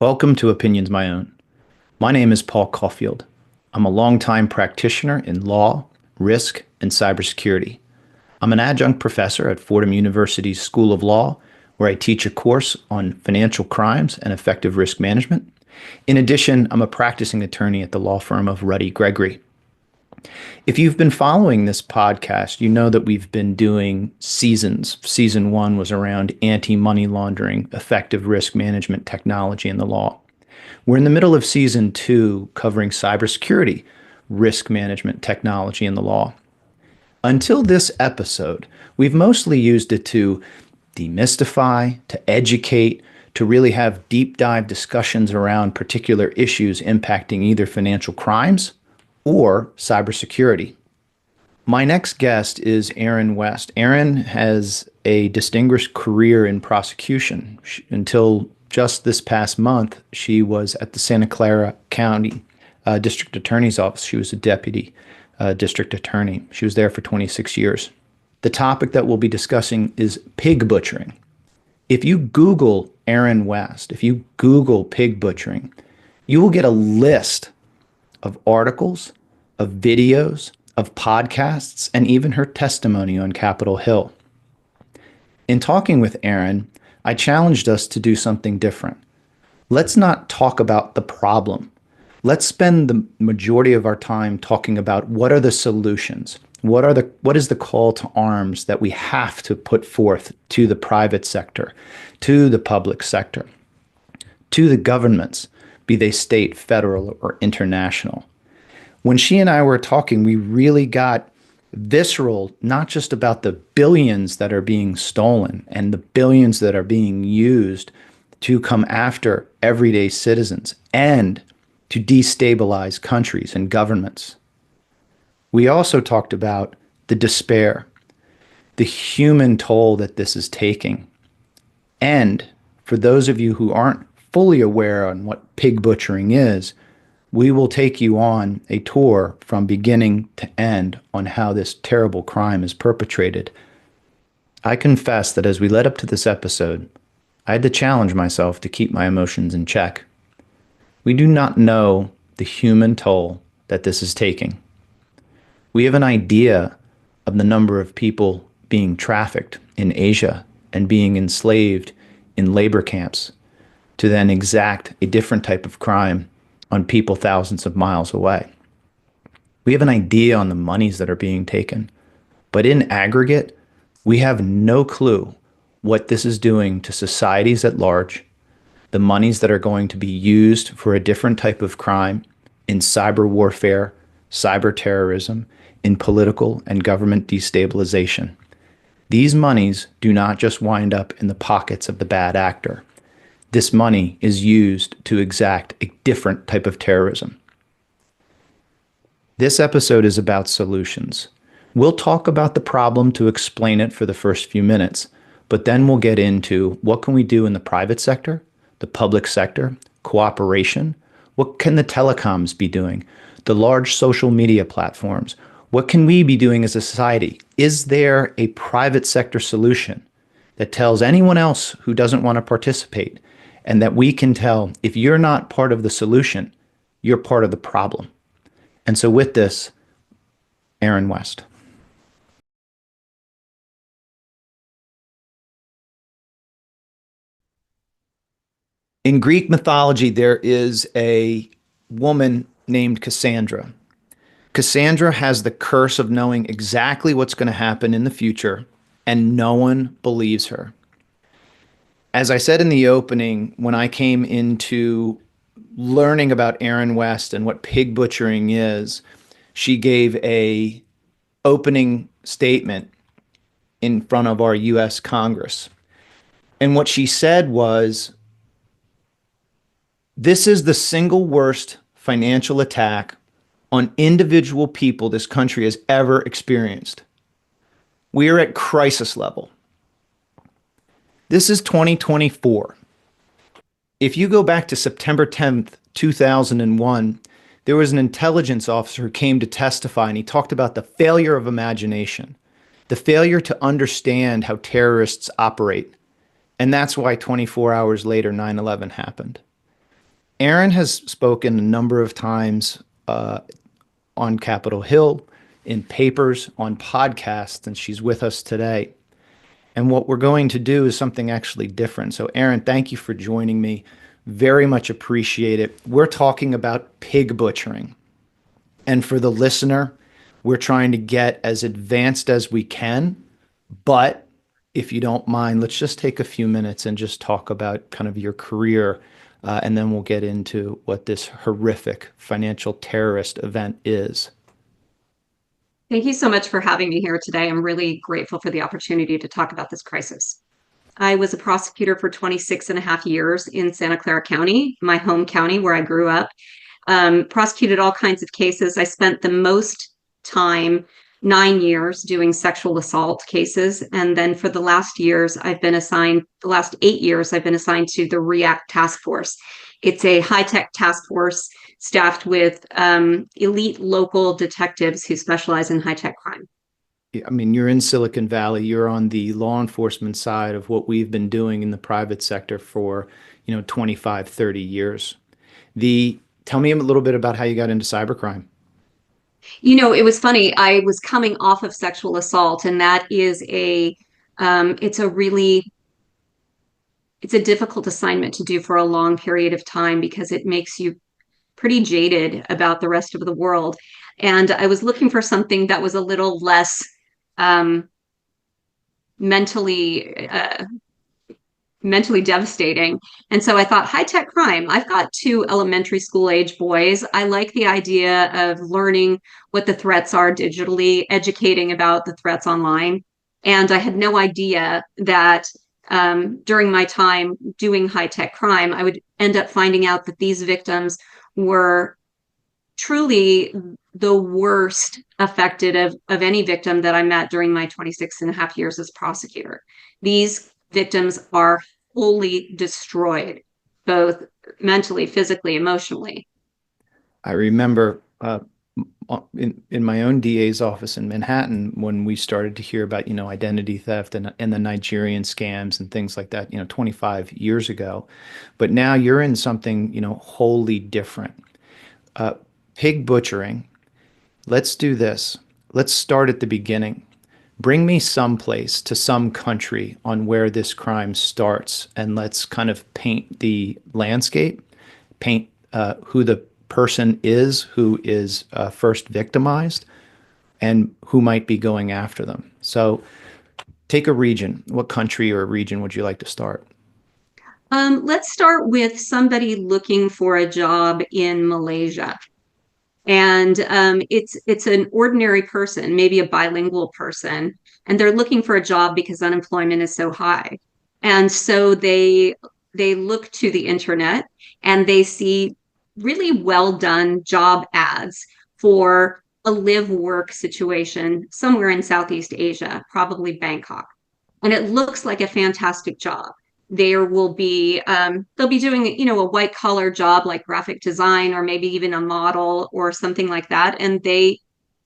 Welcome to Opinions My Own. My name is Paul Caulfield. I'm a longtime practitioner in law, risk, and cybersecurity. I'm an adjunct professor at Fordham University's School of Law, where I teach a course on financial crimes and effective risk management. In addition, I'm a practicing attorney at the law firm of Ruddy Gregory. If you've been following this podcast, you know that we've been doing seasons. Season 1 was around anti-money laundering, effective risk management technology in the law. We're in the middle of Season 2 covering cybersecurity, risk management technology in the law. Until this episode, we've mostly used it to demystify, to educate, to really have deep dive discussions around particular issues impacting either financial crimes or cybersecurity. My next guest is ERIN WEST. ERIN has a distinguished career in prosecution. Until just this past month, she was at the Santa Clara County District Attorney's Office. She was a deputy district attorney. She was there for 26 years. The topic that we'll be discussing is pig butchering. If you Google ERIN WEST, if you Google pig butchering, you will get a list of articles, of videos, of podcasts, and even her testimony on Capitol Hill. In talking with ERIN, I challenged us to do something different. Let's not talk about the problem. Let's spend the majority of our time talking about what are the solutions. What is the call to arms that we have to put forth to the private sector, to the public sector, to the governments, be they state, federal, or international. When she and I were talking, we really got visceral, not just about the billions that are being stolen and the billions that are being used to come after everyday citizens and to destabilize countries and governments. We also talked about the despair, the human toll that this is taking. And for those of you who aren't fully aware on what pig butchering is, we will take you on a tour from beginning to end on how this terrible crime is perpetrated. I confess that as we led up to this episode, I had to challenge myself to keep my emotions in check. We do not know the human toll that this is taking. We have an idea of the number of people being trafficked in Asia and being enslaved in labor camps to then exact a different type of crime on people thousands of miles away. We have an idea on the monies that are being taken, but in aggregate, we have no clue what this is doing to societies at large, the monies that are going to be used for a different type of crime in cyber warfare, cyber terrorism, in political and government destabilization. These monies do not just wind up in the pockets of the bad actor. This money is used to exact a different type of terrorism. This episode is about solutions. We'll talk about the problem to explain it for the first few minutes, but then we'll get into what can we do in the private sector, the public sector, cooperation. What can the telecoms be doing? The large social media platforms. What can we be doing as a society? Is there a private sector solution that tells anyone else who doesn't want to participate, and that we can tell, if you're not part of the solution, you're part of the problem? And so with this, ERIN WEST. In Greek mythology, there is a woman named Cassandra. Cassandra has the curse of knowing exactly what's going to happen in the future, and no one believes her. As I said in the opening, when I came into learning about ERIN WEST and what pig butchering is, she gave a opening statement in front of our U.S. Congress. And what she said was, "This is the single worst financial attack on individual people this country has ever experienced. We are at crisis level." This is 2024. If you go back to September 10th, 2001, there was an intelligence officer who came to testify, and he talked about the failure of imagination, the failure to understand how terrorists operate. And that's why 24 hours later, 9/11 happened. ERIN has spoken a number of times on Capitol Hill, in papers, on podcasts, and she's with us today. And what we're going to do is something actually different. So, ERIN, thank you for joining me. Very much appreciate it. We're talking about pig butchering. And for the listener, we're trying to get as advanced as we can. But if you don't mind, let's just take a few minutes and just talk about kind of your career. And then we'll get into what this horrific financial terrorist event is. Thank you so much for having me here today. I'm really grateful for the opportunity to talk about this crisis. I was a prosecutor for 26 and a half years in Santa Clara County, my home county where I grew up. Prosecuted all kinds of cases. I spent the most time, 9 years, doing sexual assault cases. And then for the last 8 years, I've been assigned to the REACT task force. It's a high-tech task force staffed with elite local detectives who specialize in high-tech crime. I mean, you're in Silicon Valley. You're on the law enforcement side of what we've been doing in the private sector for, 25, 30 years. Tell me a little bit about how you got into cybercrime. It was funny. I was coming off of sexual assault, and that is it's a difficult assignment to do for a long period of time because it makes you pretty jaded about the rest of the world. And I was looking for something that was a little less um, mentally mentally devastating. And so I thought, high tech crime. I've got two elementary school age boys. I like the idea of learning what the threats are digitally, educating about the threats online. And I had no idea that during my time doing high tech crime, I would end up finding out that these victims were truly the worst affected of any victim that I met during my 26 and a half years as prosecutor. These victims are wholly destroyed, both mentally, physically, emotionally. I remember in my own DA's office in Manhattan when we started to hear about, identity theft and the Nigerian scams and things like that, 25 years ago. But now you're in something, wholly different. Uh, Pig butchering. Let's do this. Let's start at the beginning. Bring me someplace to some country on where this crime starts, and let's kind of paint the landscape, paint who the person is who is first victimized, and who might be going after them. So take a region. What country or region would you like to start? Let's start with somebody looking for a job in Malaysia. And it's an ordinary person, maybe a bilingual person, and they're looking for a job because unemployment is so high. And so they look to the internet and they see really well done job ads for a live work situation somewhere in Southeast Asia, probably Bangkok. And it looks like a fantastic job. There will be they'll be doing a white collar job like graphic design or maybe even a model or something like that, and they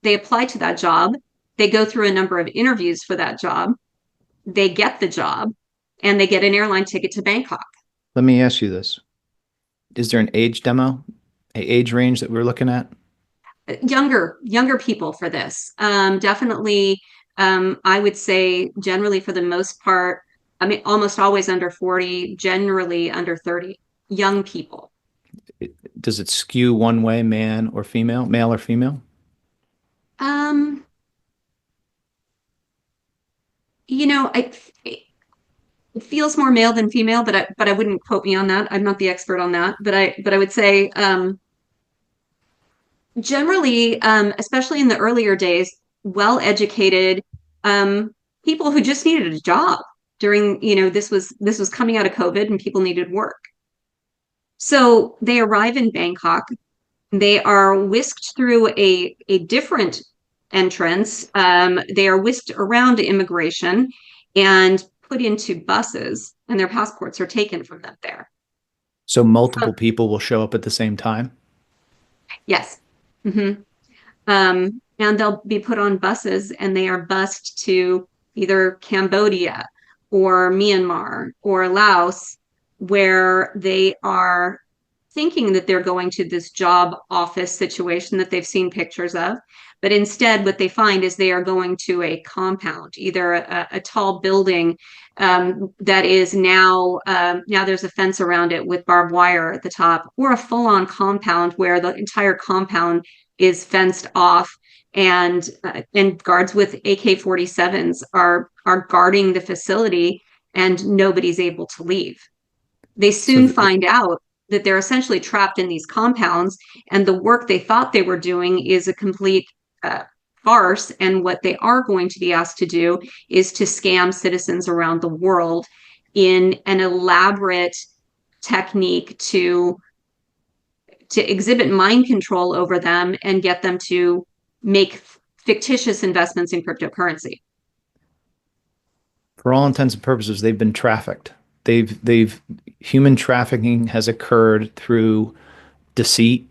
apply to that job. They go through a number of interviews for that job. They get the job, and they get an airline ticket to Bangkok. Let me ask you this. Is there an age demo, a age range that we're looking at? Younger people for this. Definitely, I would say generally for the most part, I mean, almost always under 40, generally under 30, young people. Does it skew one way, man or female, male or female? Um, it feels more male than female, but I wouldn't quote me on that. I'm not the expert on that, but I would say generally, especially in the earlier days, well-educated people who just needed a job during, this was coming out of COVID and people needed work. So they arrive in Bangkok. They are whisked through a different entrance. They are whisked around immigration and put into buses, and their passports are taken from them there. So multiple people will show up at the same time? Yes. Mm-hmm. And they'll be put on buses and they are bused to either Cambodia or Myanmar or Laos, where they are thinking that they're going to this job office situation that they've seen pictures of. But instead, what they find is they are going to a compound, either a tall building that is now there's a fence around it with barbed wire at the top, or a full-on compound where the entire compound is fenced off, and guards with AK-47s are guarding the facility, and nobody's able to leave. They So soon find out that they're essentially trapped in these compounds, and the work they thought they were doing is a complete farce. And what they are going to be asked to do is to scam citizens around the world in an elaborate technique to exhibit mind control over them and get them to make fictitious investments in cryptocurrency. for all intents and purposes, they've been trafficked. They've human trafficking has occurred through deceit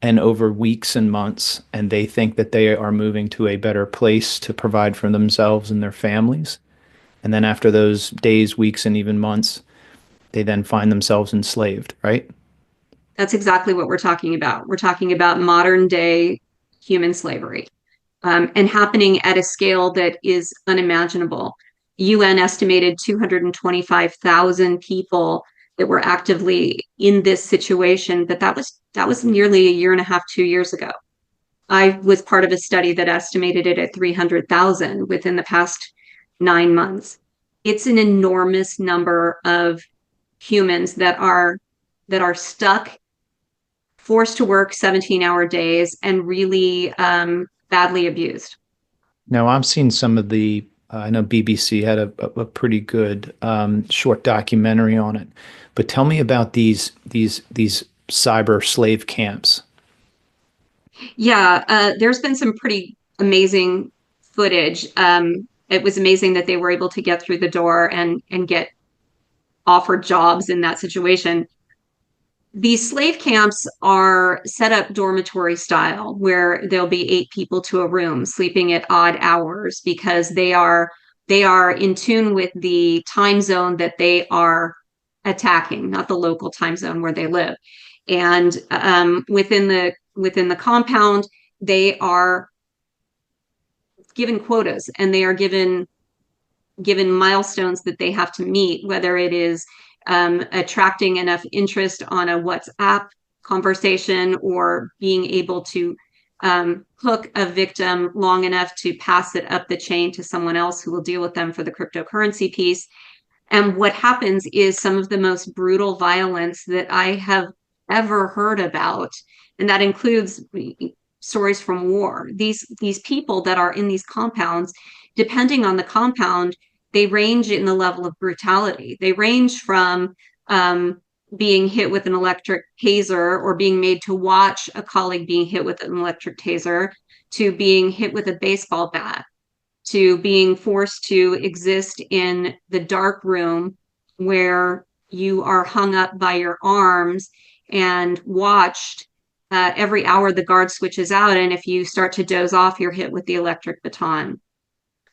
and over weeks and months, and they think that they are moving to a better place to provide for themselves and their families. And then after those days, weeks, and even months, they then find themselves enslaved, right? That's exactly what we're talking about. We're talking about modern day human slavery, and happening at a scale that is unimaginable. UN estimated 225,000 people that were actively in this situation, but that was nearly a year and a half, 2 years ago. I was part of a study that estimated it at 300,000 within the past 9 months. It's an enormous number of humans that are stuck, forced to work 17-hour days, and really badly abused. Now, I've seen some of the, I know BBC had a pretty good short documentary on it, but tell me about these cyber slave camps. Yeah, there's been some pretty amazing footage. It was amazing that they were able to get through the door and get offered jobs in that situation. These slave camps are set up dormitory style, where there'll be 8 people to a room sleeping at odd hours, because they are in tune with the time zone that they are attacking, not the local time zone where they live. And within the compound, they are given quotas, and they are given milestones that they have to meet, whether it is attracting enough interest on a WhatsApp conversation, or being able to hook a victim long enough to pass it up the chain to someone else who will deal with them for the cryptocurrency piece. And what happens is some of the most brutal violence that I have ever heard about, and that includes stories from war. These people that are in these compounds, depending on the compound, they range in the level of brutality. They range from being hit with an electric taser, or being made to watch a colleague being hit with an electric taser, to being hit with a baseball bat, to being forced to exist in the dark room where you are hung up by your arms and watched. Every hour the guard switches out, and if you start to doze off, you're hit with the electric baton.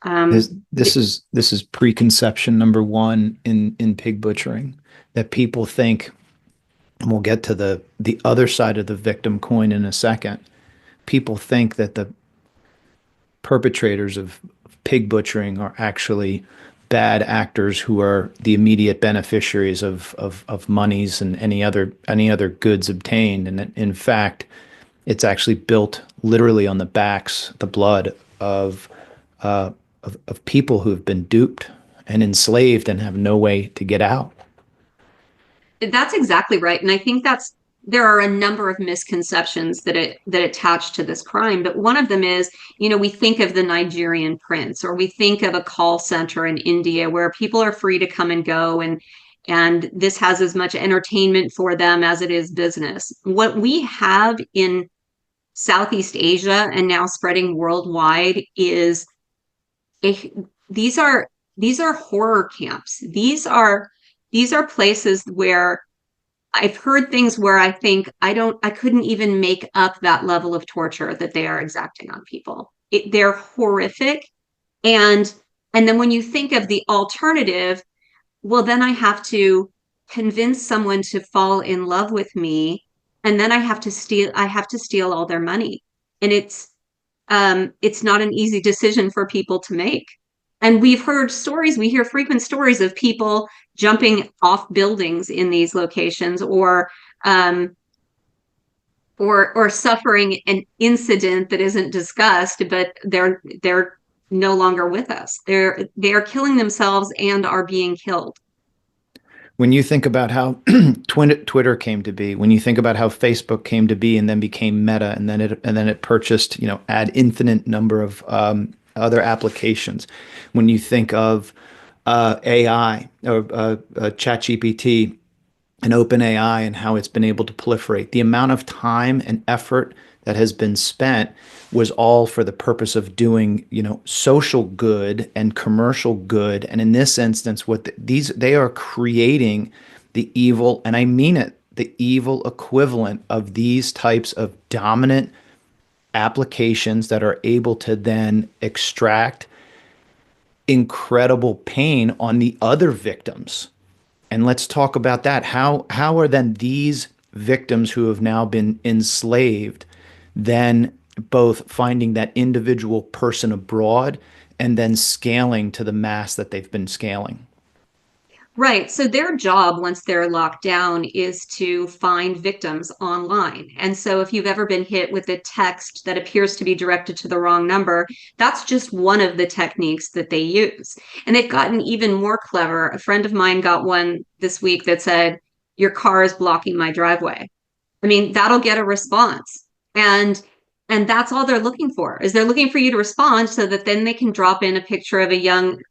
Um, This is preconception number one in pig butchering, that people think, and we'll get to the other side of the victim coin in a second. People think that the perpetrators of pig butchering are actually bad actors who are the immediate beneficiaries of monies and any other goods obtained. And in fact, it's actually built literally on the backs, the blood of people who have been duped and enslaved and have no way to get out. That's exactly right. And I think there are a number of misconceptions that attach to this crime. But one of them is, we think of the Nigerian prince, or we think of a call center in India where people are free to come and go, and this has as much entertainment for them as it is business. What we have in Southeast Asia, and now spreading worldwide, is these are horror camps. These are places where I've heard things where I think I couldn't even make up that level of torture that they are exacting on people. They're horrific. And then when you think of the alternative, well, then I have to convince someone to fall in love with me, and then I have to steal all their money. And it's not an easy decision for people to make. And we hear frequent stories of people jumping off buildings in these locations, um, or suffering an incident that isn't discussed, but they're no longer with us. They are killing themselves and are being killed. When you think about how Twitter came to be, when you think about how Facebook came to be and then became Meta, and then it purchased, ad infinite number of other applications. When you think of AI or ChatGPT and OpenAI and how it's been able to proliferate, the amount of time and effort that has been spent was all for the purpose of doing, social good and commercial good. And in this instance, they are creating the evil, and I mean it, the evil equivalent of these types of dominant applications that are able to then extract incredible pain on the other victims. And let's talk about that. How are then these victims who have now been enslaved then both finding that individual person abroad and then scaling to the mass that they've been scaling? Right. So their job once they're locked down is to find victims online. And so if you've ever been hit with a text that appears to be directed to the wrong number, that's just one of the techniques that they use. And they've gotten even more clever. A friend of mine got one this week that said, "Your car is blocking my driveway." I mean, that'll get a response. And that's all they're looking for, is they're looking for you to respond so that then they can drop in a picture of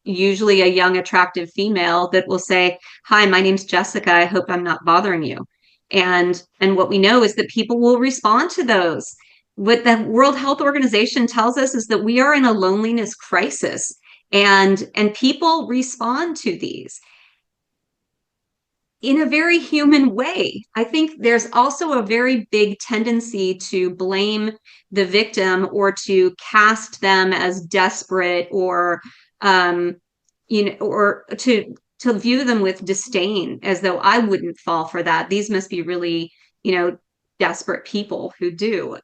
usually a young, attractive female that will say, "Hi, my name's Jessica. I hope I'm not bothering you." And what we know is that people will respond to those. What the World Health Organization tells us is that we are in a loneliness crisis, and people respond to these in a very human way. I think there's also a very big tendency to blame the victim or to cast them as desperate, or or to view them with disdain, as though I wouldn't fall for that. These must be really, desperate people who do.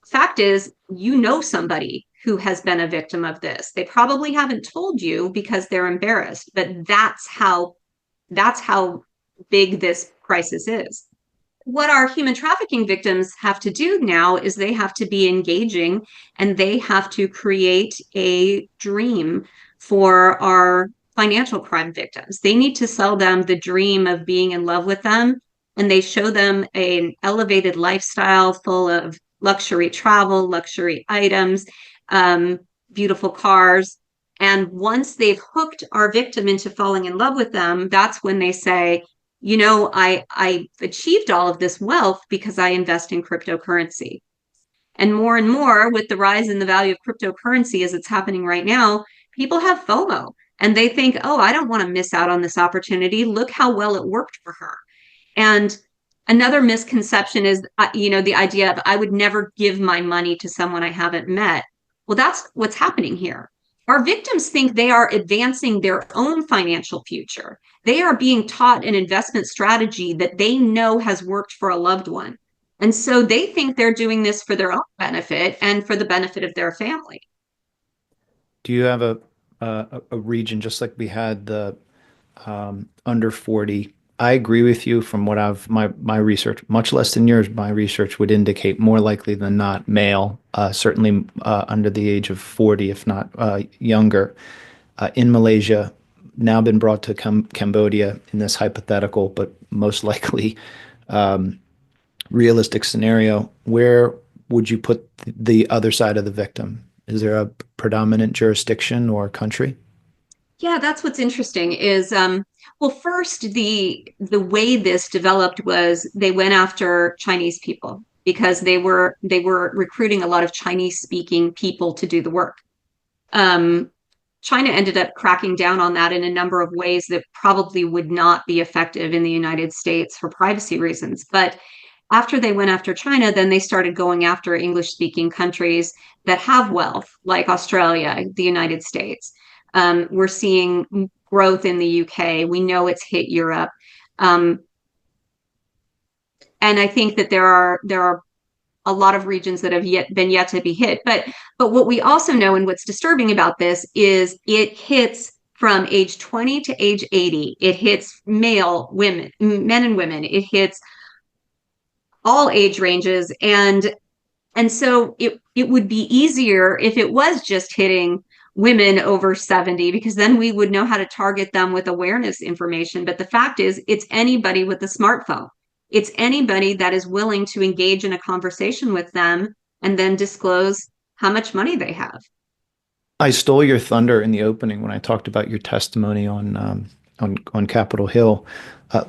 Fact is, somebody who has been a victim of this. They probably haven't told you because they're embarrassed, but that's how big this crisis is. What our human trafficking victims have to do now is they have to be engaging, and they have to create a dream for our financial crime victims. They need to sell them the dream of being in love with them, and they show them an elevated lifestyle full of luxury travel, luxury items, um, beautiful cars. And once they've hooked our victim into falling in love with them, that's when they say, I achieved all of this wealth because I invest in cryptocurrency. And more with the rise in the value of cryptocurrency as it's happening right now, people have FOMO, and they think, "Oh, I don't want to miss out on this opportunity. Look how well it worked for her." And another misconception is, the idea of, "I would never give my money to someone I haven't met." Well, that's what's happening here. Our victims think they are advancing their own financial future. They are being taught an investment strategy that they know has worked for a loved one. And so they think they're doing this for their own benefit and for the benefit of their family. Do you have a region just like we had the under 40? I agree with you from what my research, much less than yours, my research would indicate more likely than not male, certainly under the age of 40, if not younger, in Malaysia, now been brought to Cambodia in this hypothetical, but most likely realistic scenario. Where would you put the other side of the victim? Is there a predominant jurisdiction or country? Yeah, that's what's interesting is, well, first, the way this developed was they went after Chinese people because they were recruiting a lot of Chinese speaking people to do the work. Um, China ended up cracking down on that in a number of ways that probably would not be effective in the United States for privacy reasons. But after they went after China, then they started going after English speaking countries that have wealth, like Australia, the United States. We're seeing growth in the UK. We know it's hit Europe. Um, and I think that there are a lot of regions that have yet to be hit. But what we also know, and what's disturbing about this, is it hits from age 20 to age 80. It hits men and women. It hits all age ranges, and so it would be easier if it was just hitting women over 70, because then we would know how to target them with awareness information. But the fact is, it's anybody with a smartphone. It's anybody that is willing to engage in a conversation with them and then disclose how much money they have. I stole your thunder in the opening when I talked about your testimony on Capitol Hill.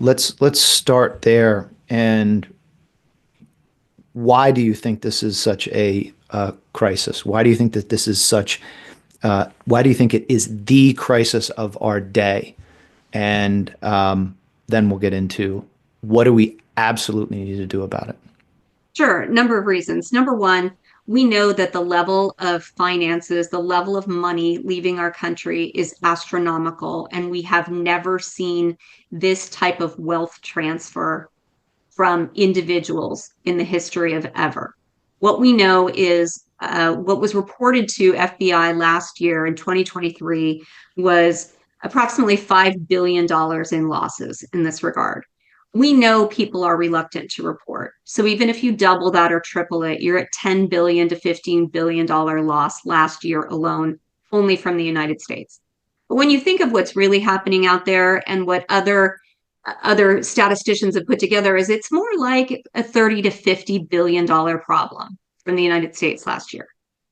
Let's start there. And why do you think this is such a crisis? Why do you think that this is such? Why do you think it is the crisis of our day? And then we'll get into what do we absolutely need to do about it. Sure, number of reasons. Number one, we know that the level of finances, the level of money leaving our country is astronomical, and we have never seen this type of wealth transfer from individuals in the history of ever. What we know is what was reported to FBI last year in 2023 was approximately $5 billion in losses in this regard. We know people are reluctant to report. So even if you double that or triple it, you're at $10 billion to $15 billion loss last year alone, only from the United States. But when you think of what's really happening out there and what other statisticians have put together, is it's more like a 30 to $50 billion problem from the United States last year.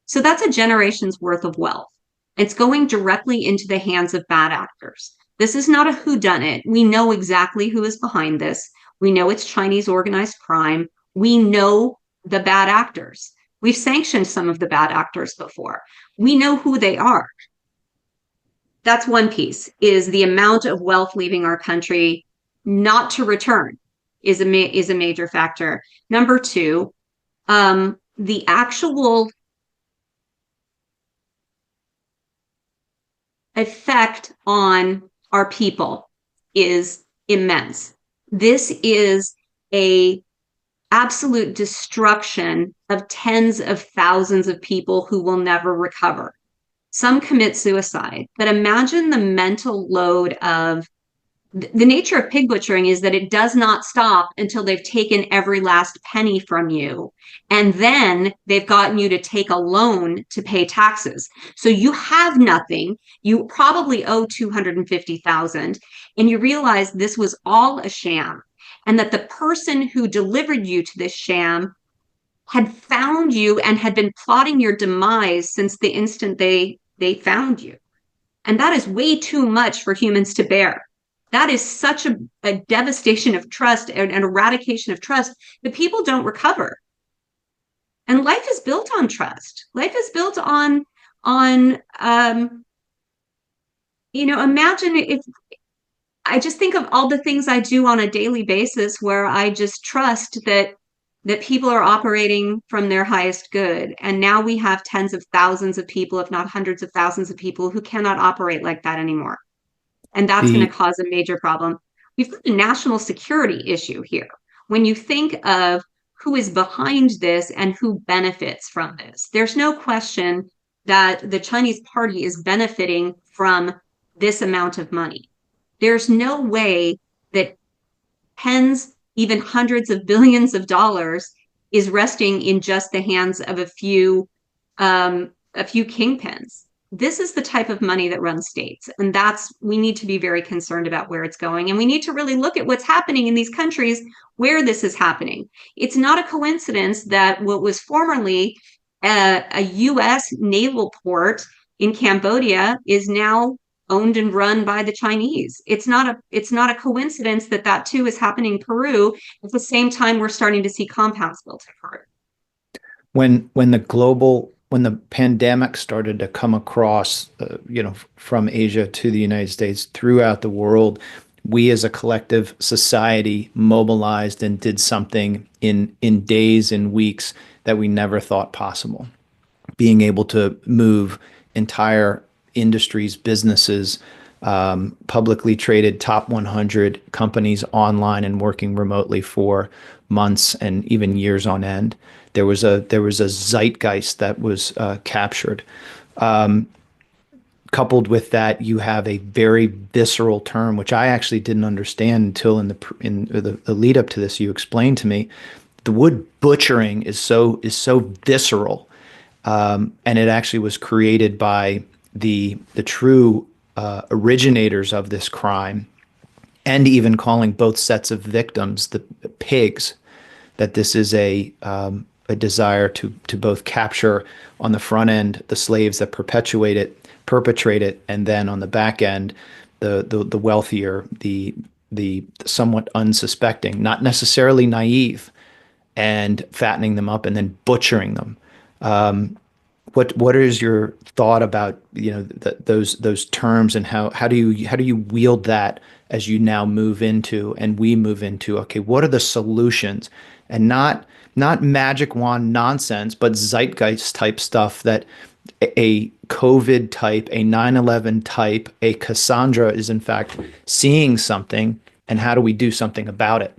So that's a generation's worth of wealth. It's going directly into the hands of bad actors. This is not a whodunit. We know exactly who is behind this. We know it's Chinese organized crime. We know the bad actors. We've sanctioned some of the bad actors before. We know who they are. That's one piece, is the amount of wealth leaving our country not to return is a major factor. Number two, the actual effect on our people is immense. This is a absolute destruction of tens of thousands of people who will never recover. Some commit suicide, but imagine the mental load of the nature of pig butchering is that it does not stop until they've taken every last penny from you. And then they've gotten you to take a loan to pay taxes. So you have nothing. You probably owe $250,000, and you realize this was all a sham, and that the person who delivered you to this sham had found you and had been plotting your demise since the instant they found you. And that is way too much for humans to bear. That is such a devastation of trust and an eradication of trust that people don't recover. And life is built on trust. Life is built on imagine if I just think of all the things I do on a daily basis where I just trust that people are operating from their highest good. And now we have tens of thousands of people, if not hundreds of thousands of people, who cannot operate like that anymore. And that's going to cause a major problem. We've got a national security issue here. When you think of who is behind this and who benefits from this, there's no question that the Chinese party is benefiting from this amount of money. There's no way that tens, even hundreds of billions of dollars is resting in just the hands of a few kingpins. This is the type of money that runs states. And we need to be very concerned about where it's going. And we need to really look at what's happening in these countries where this is happening. It's not a coincidence that what was formerly a US naval port in Cambodia is now owned and run by the Chinese. It's not a coincidence that too is happening in Peru at the same time we're starting to see compounds built in Peru. When the pandemic started to come across, from Asia to the United States throughout the world, we as a collective society mobilized and did something in days and weeks that we never thought possible. Being able to move entire industries, businesses, publicly traded top 100 companies online and working remotely for months and even years on end. There was a zeitgeist that was captured. Coupled with that, you have a very visceral term, which I actually didn't understand until in the lead up to this. You explained to me the word butchering is so visceral, and it actually was created by the true originators of this crime, and even calling both sets of victims the pigs. That this is a desire to both capture on the front end the slaves that perpetrate it, and then on the back end the wealthier, the somewhat unsuspecting, not necessarily naive, and fattening them up and then butchering them. What is your thought about those terms, and how do you wield that as you now move into, and we move into, okay, what are the solutions, and not magic wand nonsense, but zeitgeist type stuff, that a COVID type, a 9/11 type, a Cassandra is in fact seeing something, and how do we do something about it?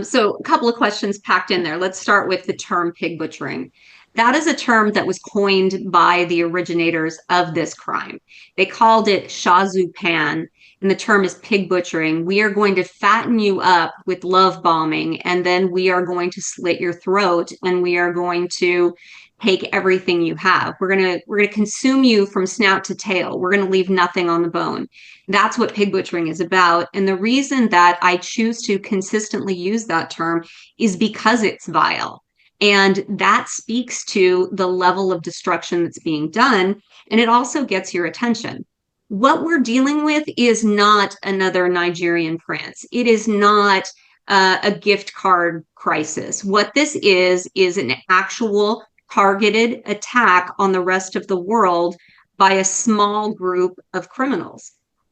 So a couple of questions packed in there. Let's start with the term pig butchering. That is a term that was coined by the originators of this crime. They called it shazupan, and the term is pig butchering. We are going to fatten you up with love bombing, and then we are going to slit your throat, and we are going to take everything you have. We're gonna consume you from snout to tail. We're gonna leave nothing on the bone. That's what pig butchering is about. And the reason that I choose to consistently use that term is because it's vile. And that speaks to the level of destruction that's being done. And it also gets your attention. What we're dealing with is not another Nigerian prince. It is not a gift card crisis. What this is an actual targeted attack on the rest of the world by a small group of criminals.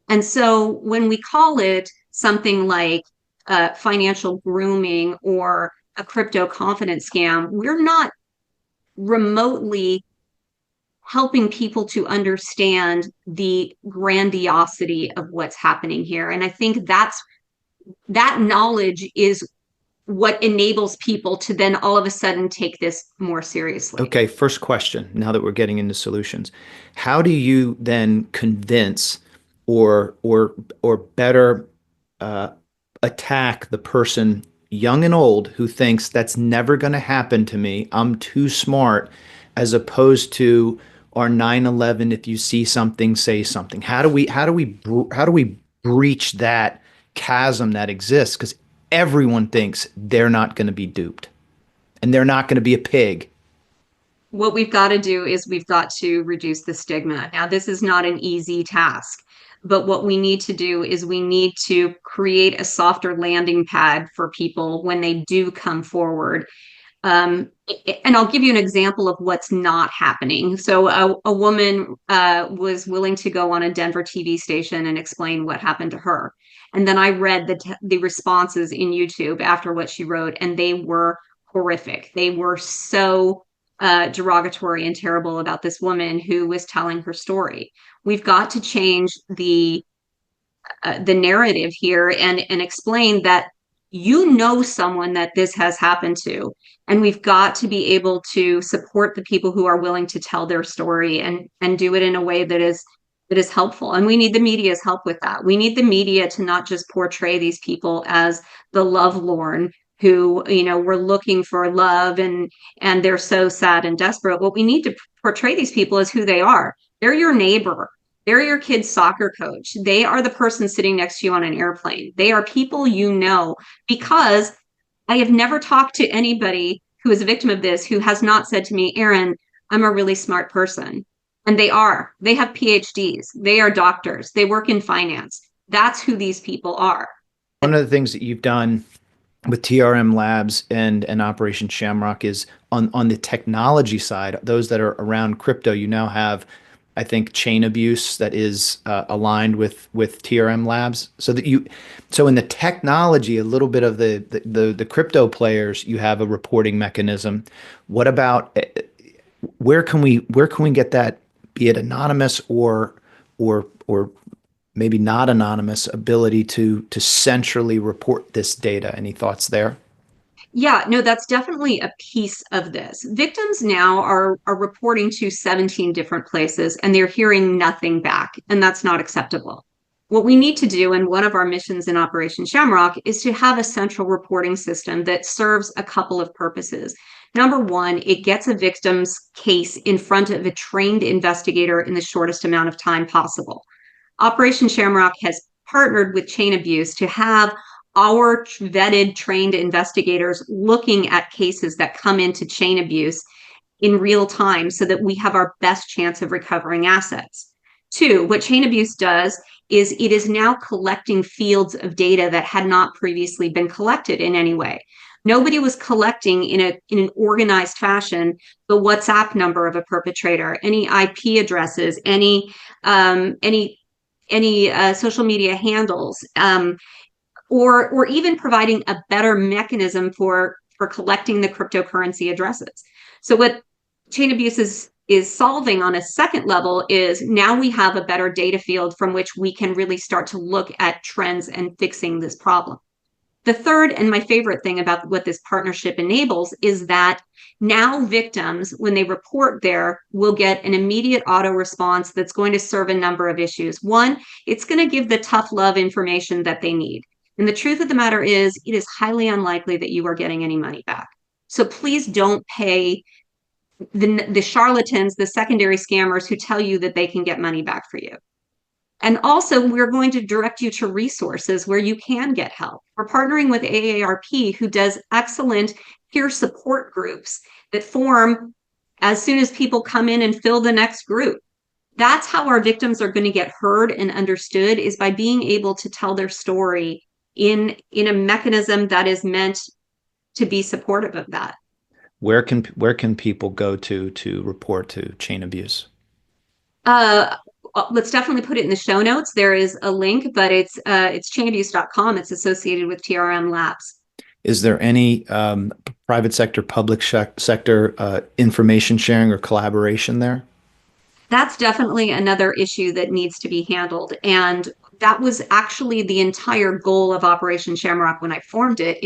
And so when we call it something like financial grooming or a crypto confidence scam, we're not remotely helping people to understand the grandiosity of what's happening here. And I think that knowledge is what enables people to then all of a sudden take this more seriously. Okay, first question, now that we're getting into solutions. How do you then convince, or better, uh, attack the person, young and old, who thinks that's never going to happen to me, I'm too smart, as opposed to our 9/11, if you see something, say something? How do we breach that chasm that exists? Because everyone thinks they're not going to be duped, and they're not going to be a pig. What we've got to do is we've got to reduce the stigma. Now, this is not an easy task, but what we need to do is we need to create a softer landing pad for people when they do come forward. And I'll give you an example of what's not happening. So a woman was willing to go on a Denver TV station and explain what happened to her. And then I read the responses in YouTube after what she wrote, and they were horrific. They were so derogatory and terrible about this woman who was telling her story. We've got to change the narrative here and explain that you know someone that this has happened to, and we've got to be able to support the people who are willing to tell their story and do it in a way that is helpful. And we need the media's help with that. We need the media to not just portray these people as the lovelorn who, were looking for love and they're so sad and desperate. What we need to portray these people as who they are. They're your neighbor. They're your kid's soccer coach. They are the person sitting next to you on an airplane. They are people you know, because I have never talked to anybody who is a victim of this who has not said to me, "ERIN, I'm a really smart person." And they are. They have PhDs. They are doctors. They work in finance. That's who these people are. One of the things that you've done with TRM Labs and Operation Shamrock is on the technology side, those that are around crypto. You now have, I think, chain abuse that is aligned with TRM Labs. So in the technology, a little bit of the crypto players, you have a reporting mechanism. What about, where can we get that, be it anonymous or maybe not anonymous ability to centrally report this data. Any thoughts there? Yeah, no, that's definitely a piece of this. Victims now are reporting to 17 different places and they're hearing nothing back, and that's not acceptable. What we need to do, and one of our missions in Operation Shamrock, is to have a central reporting system that serves a couple of purposes. Number one, it gets a victim's case in front of a trained investigator in the shortest amount of time possible. Operation Shamrock has partnered with Chain Abuse to have our vetted, trained investigators looking at cases that come into chain abuse in real time so that we have our best chance of recovering assets. Two, what chain abuse does is it is now collecting fields of data that had not previously been collected in any way. Nobody was collecting in an organized fashion the WhatsApp number of a perpetrator, any IP addresses, any social media handles, or even providing a better mechanism for collecting the cryptocurrency addresses. So what chain abuse is solving on a second level is now we have a better data field from which we can really start to look at trends and fixing this problem. The third and my favorite thing about what this partnership enables is that now victims, when they report there, will get an immediate auto response that's going to serve a number of issues. One, it's going to give the tough love information that they need. And the truth of the matter is, it is highly unlikely that you are getting any money back. So please don't pay the charlatans, the secondary scammers who tell you that they can get money back for you. And also, we're going to direct you to resources where you can get help. We're partnering with AARP, who does excellent peer support groups that form as soon as people come in and fill the next group. That's how our victims are going to get heard and understood, is by being able to tell their story in a mechanism that is meant to be supportive of that. Where can people go to report to chain abuse? Let's definitely put it in the show notes. There is a link, but it's chainabuse.com. It's associated with TRM Labs. Is there any private sector, public sector information sharing or collaboration there? That's definitely another issue that needs to be handled. And that was actually the entire goal of Operation Shamrock when I formed it.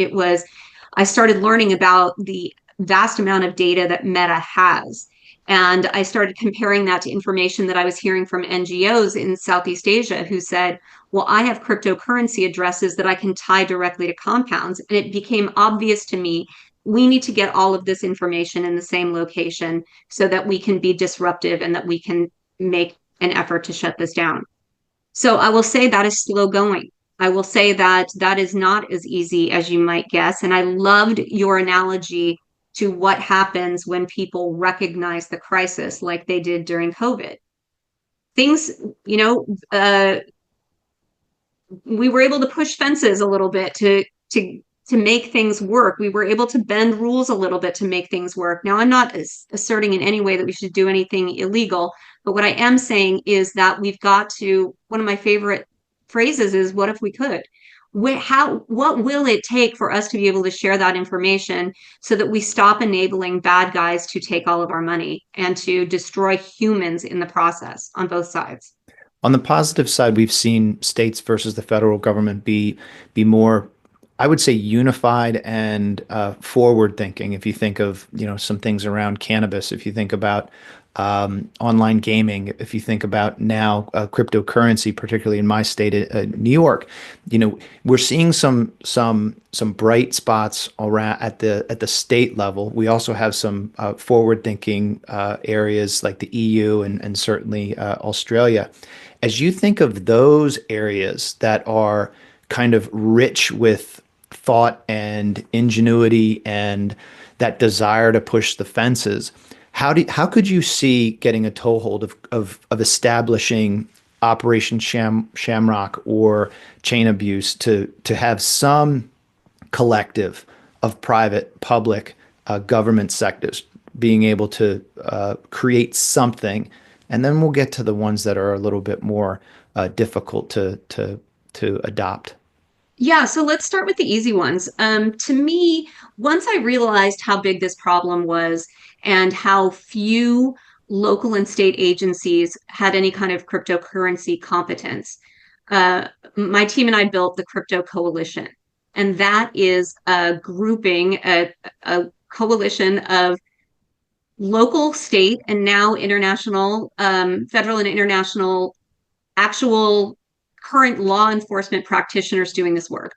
I started learning about the vast amount of data that Meta has. And I started comparing that to information that I was hearing from NGOs in Southeast Asia who said, well, I have cryptocurrency addresses that I can tie directly to compounds. And it became obvious to me, we need to get all of this information in the same location so that we can be disruptive and that we can make an effort to shut this down. So I will say that is slow going. I will say that that is not as easy as you might guess. And I loved your analogy to what happens when people recognize the crisis like they did during COVID. Things, we were able to push fences a little bit to make things work. We were able to bend rules a little bit to make things work. Now, I'm not asserting in any way that we should do anything illegal, but what I am saying is that we've got to, one of my favorite phrases is, what if we could? What will it take for us to be able to share that information so that we stop enabling bad guys to take all of our money and to destroy humans in the process on both sides? On the positive side, we've seen states versus the federal government be more, I would say, unified and forward thinking. If you think of, some things around cannabis, if you think about online gaming, if you think about now cryptocurrency, particularly in my state, New York, we're seeing some bright spots around at the state level. We also have some forward-thinking areas like the EU and certainly Australia. As you think of those areas that are kind of rich with thought and ingenuity and that desire to push the fences, how could you see getting a toehold of establishing Operation Shamrock or chain abuse to have some collective of private, public, government sectors being able to create something, and then we'll get to the ones that are a little bit more difficult to adopt. Yeah, so let's start with the easy ones. To me, once I realized how big this problem was and how few local and state agencies had any kind of cryptocurrency competence. My team and I built the Crypto Coalition, and that is a grouping, a coalition of local, state, and now international, federal and international, actual current law enforcement practitioners doing this work.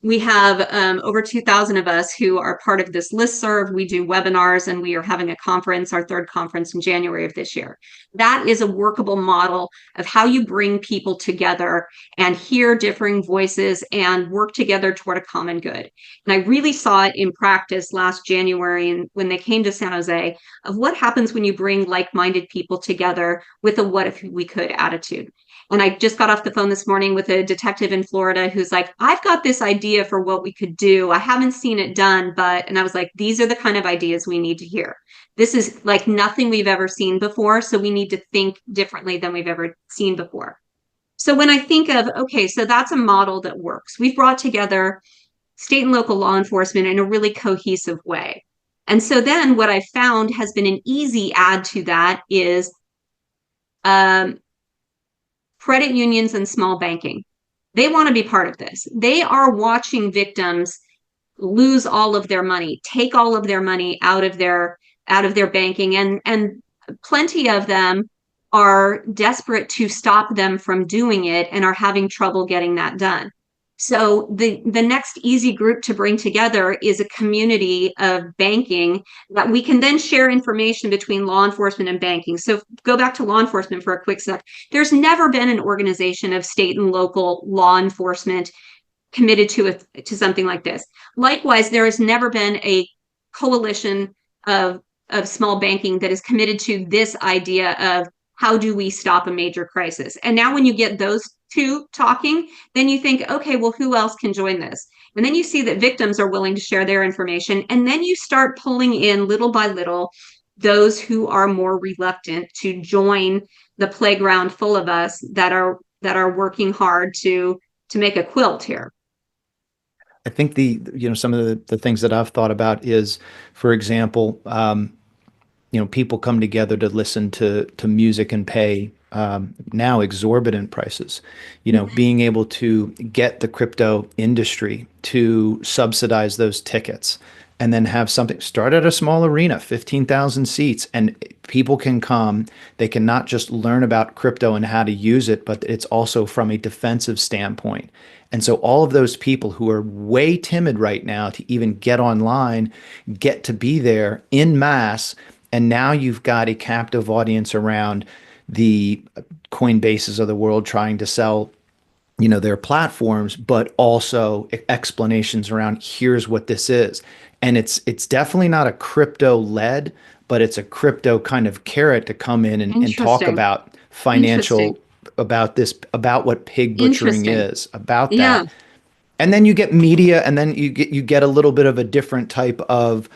We have over 2,000 of us who are part of this listserv. We do webinars, and we are having a conference, our third conference in January of this year. That is a workable model of how you bring people together and hear differing voices and work together toward a common good. And I really saw it in practice last January when they came to San Jose, of what happens when you bring like-minded people together with a what if we could attitude. And I just got off the phone this morning with a detective in Florida who's like, I've got this idea for what we could do. I haven't seen it done, and I was like, these are the kind of ideas we need to hear. This is like nothing we've ever seen before. So we need to think differently than we've ever seen before. So when I think of, okay, so that's a model that works. We've brought together state and local law enforcement in a really cohesive way. And so then what I found has been an easy add to that is credit unions and small banking. They want to be part of this. They are watching victims lose all of their money, take all of their money out of their banking, and plenty of them are desperate to stop them from doing it and are having trouble getting that done. So the next easy group to bring together is a community of banking that we can then share information between law enforcement and banking. So go back to law enforcement for a quick sec. There's never been an organization of state and local law enforcement committed to something like this. Likewise, there has never been a coalition of small banking that is committed to this idea of how do we stop a major crisis. And now when you get those two talking, then you think, okay, well, who else can join this? And then you see that victims are willing to share their information. And then you start pulling in little by little those who are more reluctant to join the playground full of us that are working hard to make a quilt here. I think some of the things that I've thought about is, for example, people come together to listen to music and pay now exorbitant prices. Being able to get the crypto industry to subsidize those tickets and then have something start at a small arena, 15,000 seats, and people can come. They can not just learn about crypto and how to use it, but it's also from a defensive standpoint. And so all of those people who are way timid right now to even get online get to be there in mass. And now you've got a captive audience around the Coinbases of the world trying to sell, their platforms, but also explanations around here's what this is. And it's definitely not a crypto led, but it's a crypto kind of carrot to come in and talk about financial, about what pig butchering is, about that. And then you get media, and then you get a little bit of a different type of,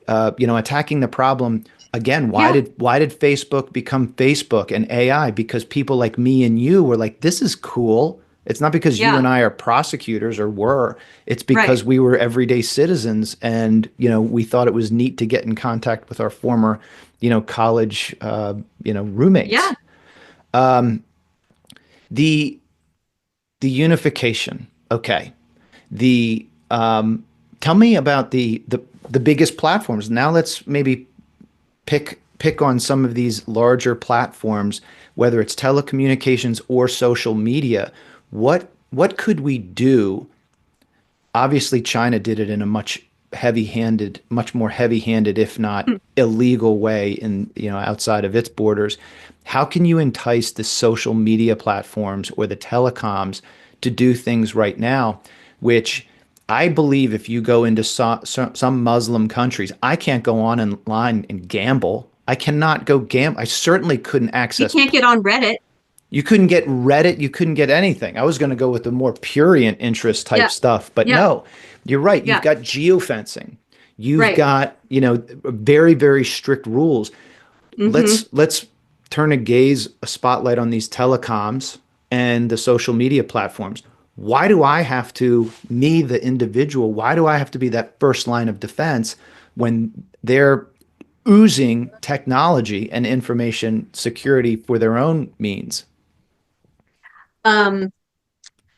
attacking the problem. Again, why did Facebook become Facebook and AI? Because people like me and you were like, this is cool. It's not because you and I are prosecutors or were. It's because we were everyday citizens, and we thought it was neat to get in contact with our former, college, roommates. Yeah. The unification. Okay. Tell me about the biggest platforms. Now let's maybe pick on some of these larger platforms, whether it's telecommunications or social media. What could we do? Obviously, China did it in a much more heavy-handed, if not illegal way outside of its borders. How can you entice the social media platforms or the telecoms to do things right now, which I believe if you go into some Muslim countries, I can't go online and gamble. I cannot go gamble. I certainly couldn't access. You can't get on Reddit. You couldn't get Reddit. You couldn't get anything. I was going to go with the more prurient interest type stuff, but no, you're right. You've got geofencing. You've got, very, very strict rules. Let's turn a spotlight on these telecoms and the social media platforms. Why do I have to, the individual, why do I have to be that first line of defense when they're oozing technology and information security for their own means. Um,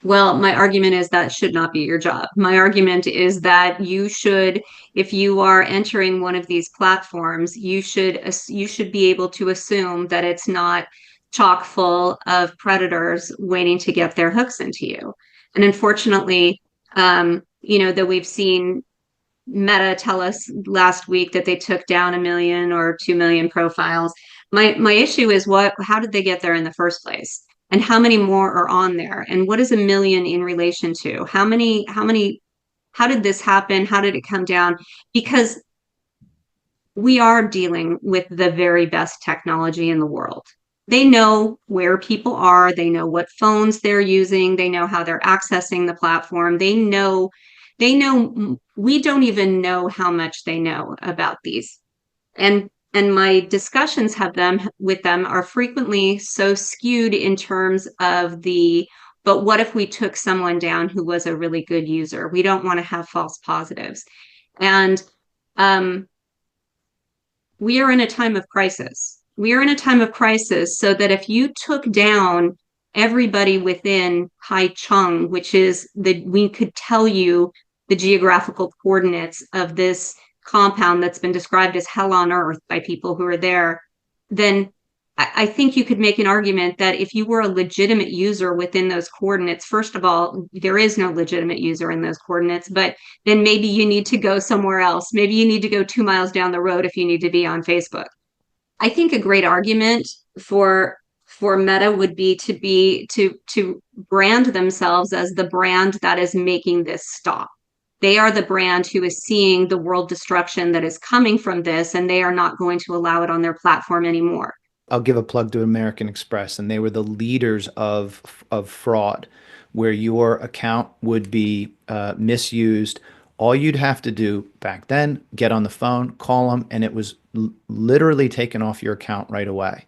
Well, my argument is that should not be your job. My argument is that you should, if you are entering one of these platforms, you should be able to assume that it's not chock full of predators waiting to get their hooks into you. And unfortunately, that we've seen Meta tell us last week that they took down 1 million or 2 million profiles. My issue is how did they get there in the first place? And how many more are on there? And what is 1 million in relation to? How did this happen? How did it come down? Because we are dealing with the very best technology in the world. They know where people are, they know what phones they're using, they know how they're accessing the platform. They know we don't even know how much they know about these. And my discussions have them with them are frequently so skewed in terms of but what if we took someone down who was a really good user? We don't want to have false positives. And um, we are in a time of crisis. We are in a time of crisis so that if you took down everybody within Haicheng, which is we could tell you the geographical coordinates of this compound that's been described as hell on earth by people who are there, then I think you could make an argument that if you were a legitimate user within those coordinates, first of all, there is no legitimate user in those coordinates, but then maybe you need to go somewhere else. Maybe you need to go 2 miles down the road if you need to be on Facebook. I think a great argument for Meta would be to brand themselves as the brand that is making this stop. They are the brand who is seeing the world destruction that is coming from this, and they are not going to allow it on their platform anymore. I'll give a plug to American Express, and they were the leaders of fraud, where your account would be misused. All you'd have to do back then, get on the phone, call them, and it was literally taken off your account right away.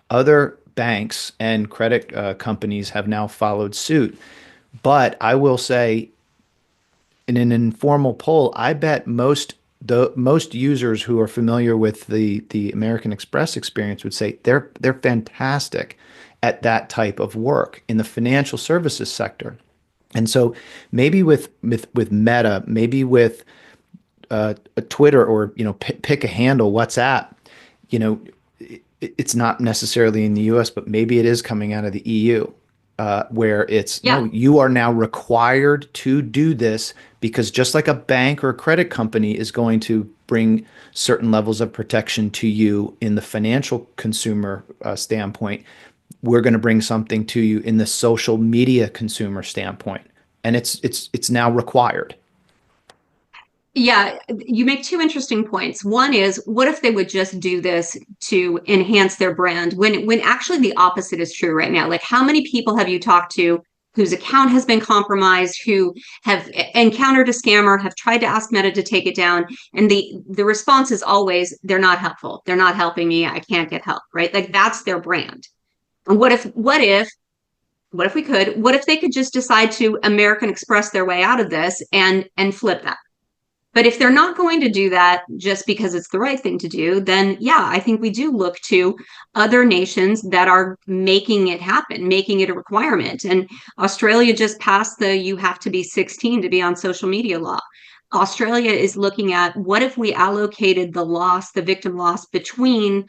Other banks and credit companies have now followed suit. But I will say, in an informal poll, I bet most users who are familiar with the American Express experience would say they're fantastic at that type of work in the financial services sector. And so maybe with Meta, maybe with a Twitter, or pick a handle, WhatsApp, you know, it's not necessarily in the US, but maybe it is coming out of the EU, where it's Yeah. no, you are now required to do this, because just like a bank or a credit company is going to bring certain levels of protection to you in the financial consumer standpoint, we're going to bring something to you in the social media consumer standpoint, and it's now required. Yeah, you make two interesting points. One is, what if they would just do this to enhance their brand when actually the opposite is true right now? Like, how many people have you talked to whose account has been compromised, who have encountered a scammer, have tried to ask Meta to take it down, and the response is always, they're not helpful. They're not helping me. I can't get help, right? Like, that's their brand. And what if they could just decide to American Express their way out of this and flip that? But if they're not going to do that just because it's the right thing to do, then yeah, I think we do look to other nations that are making it happen, making it a requirement. And Australia just passed the you have to be 16 to be on social media law. Australia is looking at, what if we allocated the victim loss between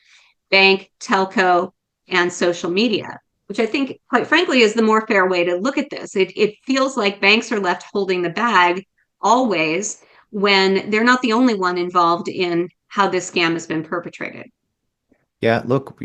bank, telco, and social media, which I think, quite frankly, is the more fair way to look at this. It feels like banks are left holding the bag always, when they're not the only one involved in how this scam has been perpetrated. Yeah, look,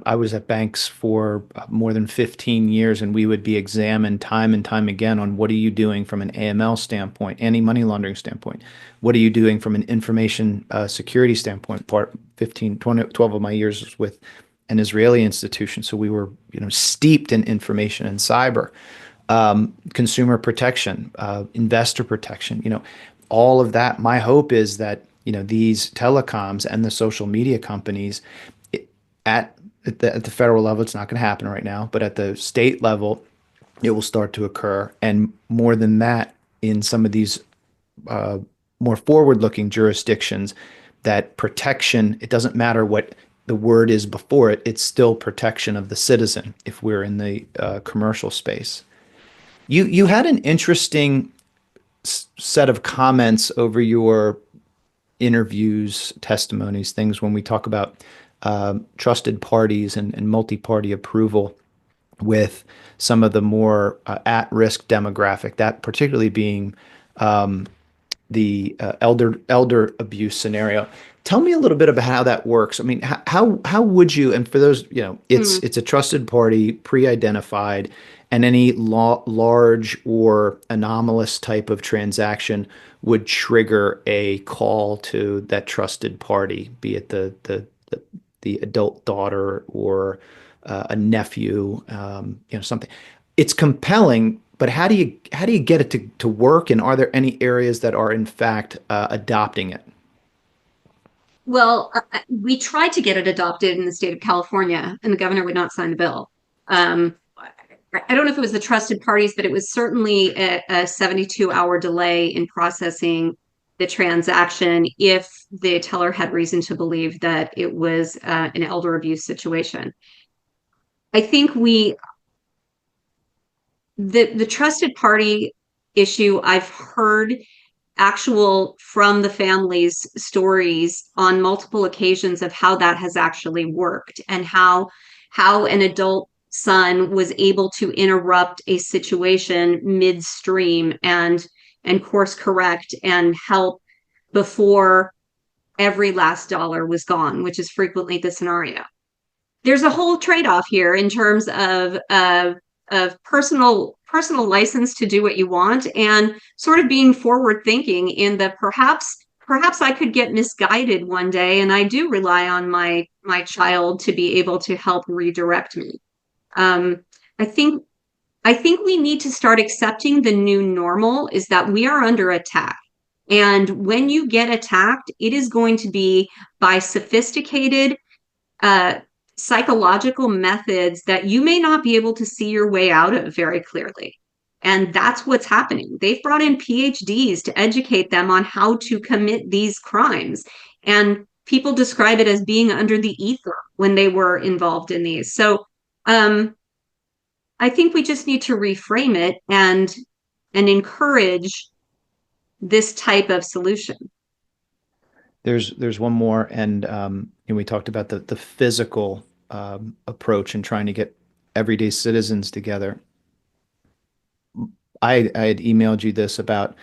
I was at banks for more than 15 years, and we would be examined time and time again on what are you doing from an AML standpoint, anti-money laundering standpoint? What are you doing from an information security standpoint? 15, 20, 12 of my years was with an Israeli institution, so we were, steeped in information and cyber, consumer protection, investor protection, all of that. My hope is that, these telecoms and the social media companies, at the federal level, it's not going to happen right now, but at the state level, it will start to occur. And more than that, in some of these more forward-looking jurisdictions, that protection, it doesn't matter what the word is before it, it's still protection of the citizen if we're in the commercial space. You had an interesting set of comments over your interviews, testimonies, things when we talk about trusted parties and multi-party approval with some of the more at-risk demographic, that particularly being the elder abuse scenario. Tell me a little bit about how that works. I mean, how would you? And for those, Mm. it's a trusted party, pre-identified, and any large or anomalous type of transaction would trigger a call to that trusted party, be it the adult daughter or a nephew, something. It's compelling, but how do you get it to work? And are there any areas that are in fact adopting it? Well, we tried to get it adopted in the state of California, and the governor would not sign the bill. I don't know if it was the trusted parties, but it was certainly a 72-hour delay in processing the transaction if the teller had reason to believe that it was an elder abuse situation. I think the trusted party issue, I've heard actual from the family's stories on multiple occasions of how that has actually worked and how an adult son was able to interrupt a situation midstream and course correct and help before every last dollar was gone, which is frequently the scenario. There's a whole trade-off here in terms of personal license to do what you want and sort of being forward thinking in the perhaps I could get misguided one day, and I do rely on my child to be able to help redirect me. um, I think I think we need to start accepting the new normal is that we are under attack. And when you get attacked, it is going to be by sophisticated uh, psychological methods that you may not be able to see your way out of very clearly. And that's what's happening. They've brought in PhDs to educate them on how to commit these crimes. And people describe it as being under the ether when they were involved in these. So um, I think we just need to reframe it and encourage this type of solution. There's one more, and we talked about the physical approach and trying to get everyday citizens together. I had emailed you this about,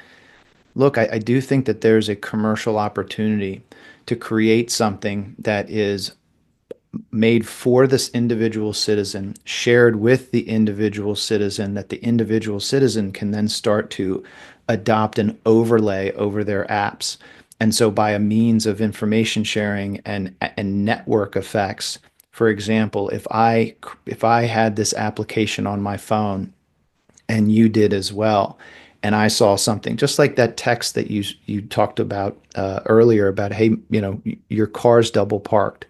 look, I do think that there's a commercial opportunity to create something that is made for this individual citizen, shared with the individual citizen, that the individual citizen can then start to adopt an overlay over their apps. And so by a means of information sharing and network effects, for example, if I had this application on my phone and you did as well, and I saw something just like that text that you talked about earlier about, hey, your car's double parked,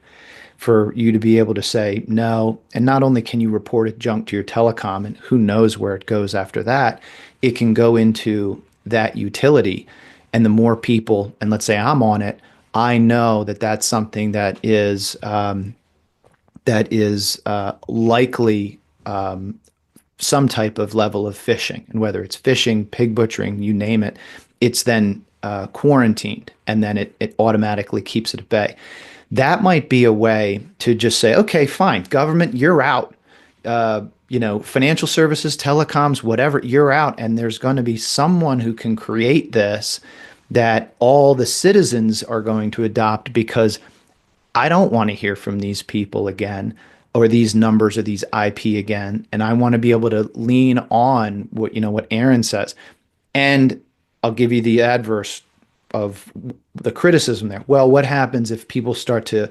for you to be able to say no. And not only can you report it junk to your telecom, and who knows where it goes after that, it can go into that utility. And the more people, and let's say I'm on it, I know that that's something that is likely some type of level of phishing. And whether it's phishing, pig butchering, you name it, it's then quarantined, and then it automatically keeps it at bay. That might be a way to just say, okay, fine, government, you're out. Financial services, telecoms, whatever, you're out. And there's going to be someone who can create this that all the citizens are going to adopt, because I don't want to hear from these people again, or these numbers, or these IP again. And I want to be able to lean on what ERIN says. And I'll give you the adverse of the criticism there. Well, what happens if people start to,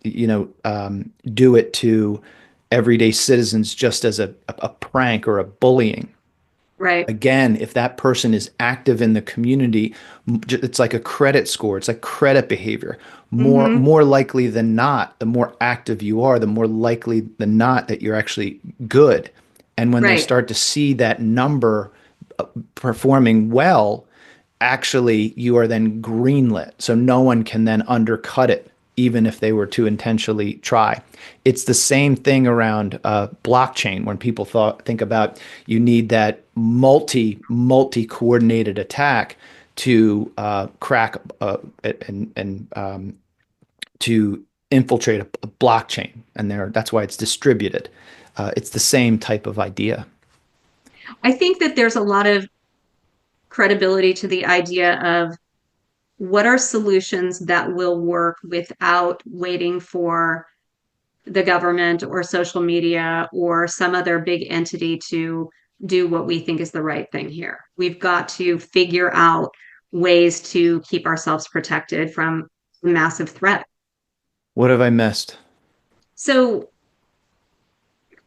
do it to everyday citizens just as a prank or a bullying? Right. Again, if that person is active in the community, it's like a credit score. It's like credit behavior. More Mm-hmm. more likely than not, the more active you are, the more likely than not that you're actually good. And when they Right. start to see that number performing well, actually you are then greenlit. So no one can then undercut it, even if they were to intentionally try. It's the same thing around blockchain when people think about you need that multi coordinated attack to crack and to infiltrate a blockchain, and that's why it's distributed. It's the same type of idea. I think that there's a lot of credibility to the idea of what are solutions that will work without waiting for the government or social media or some other big entity to do what we think is the right thing here. We've got to figure out ways to keep ourselves protected from massive threat. What have I missed? So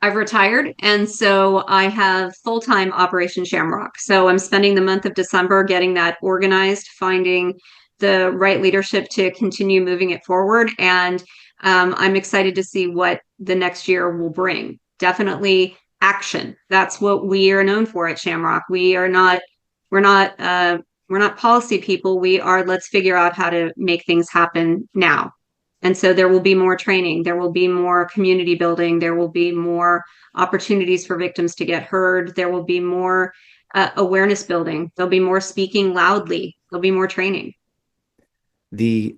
I've retired, and so I have full-time Operation Shamrock. So I'm spending the month of December getting that organized, finding the right leadership to continue moving it forward. And I'm excited to see what the next year will bring. Definitely action. That's what we are known for at Shamrock. We're not, we're not policy people. We are, let's figure out how to make things happen now. And so there will be more training, there will be more community building, there will be more opportunities for victims to get heard, there will be more awareness building, there'll be more speaking loudly, there'll be more training. The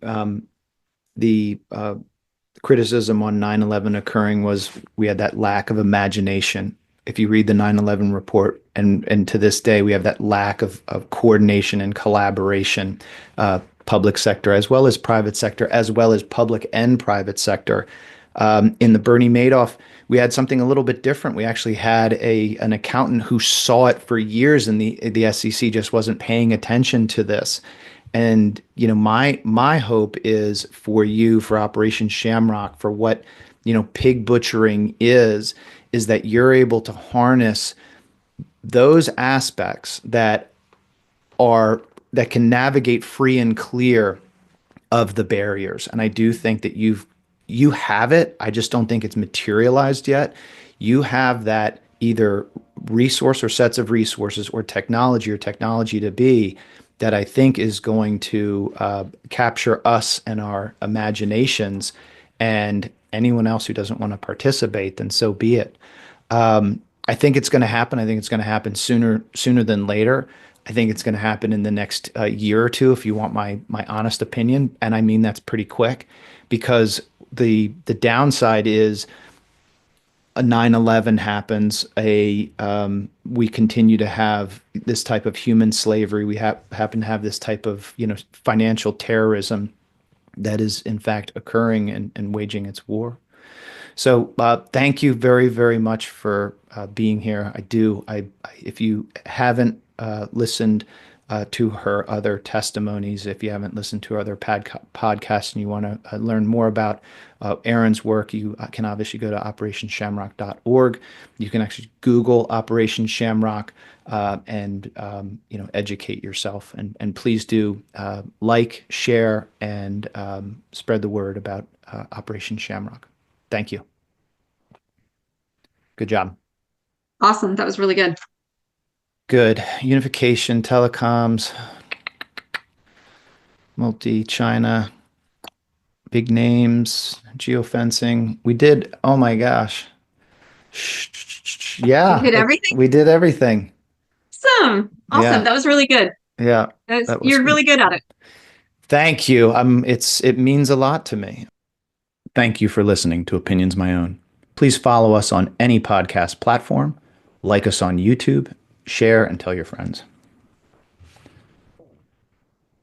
criticism on 9/11 occurring was we had that lack of imagination. If you read the 9/11 report, and to this day, we have that lack of coordination and collaboration, public sector as well as private sector, as well as public and private sector. In the Bernie Madoff, we had something a little bit different. We actually had an accountant who saw it for years, and the SEC just wasn't paying attention to this. And my hope is for you, for Operation Shamrock, for what pig butchering is that you're able to harness those aspects that can navigate free and clear of the barriers. And I do think that you have it. I just don't think it's materialized yet. You have that either resource or sets of resources or technology to be that I think is going to capture us and our imaginations, and anyone else who doesn't want to participate, then so be it. I think it's going to happen. I think it's going to happen sooner than later. I think it's going to happen in the next year or two, if you want my honest opinion. And I mean, that's pretty quick, because the downside is a 9/11 happens, we continue to have this type of human slavery. We happen to have this type of, financial terrorism that is in fact occurring and waging its war. So thank you very, very much for being here. If you haven't listened to her other testimonies, if you haven't listened to her other podcasts and you want to learn more about ERIN's work, you can obviously go to operationshamrock.org. You can actually Google Operation Shamrock and educate yourself. And please do like, share, and spread the word about Operation Shamrock. Thank you. Good job. Awesome. That was really good. Good. Unification, telecoms, multi-China, big names, geofencing. We did, oh my gosh. Yeah, You did everything? we did everything. Awesome. Awesome. Yeah. That was really good. Yeah. That was You're good. really good at it. Thank you. It means a lot to me. Thank you for listening to Opinions My Own. Please follow us on any podcast platform, like us on YouTube, share, and tell your friends.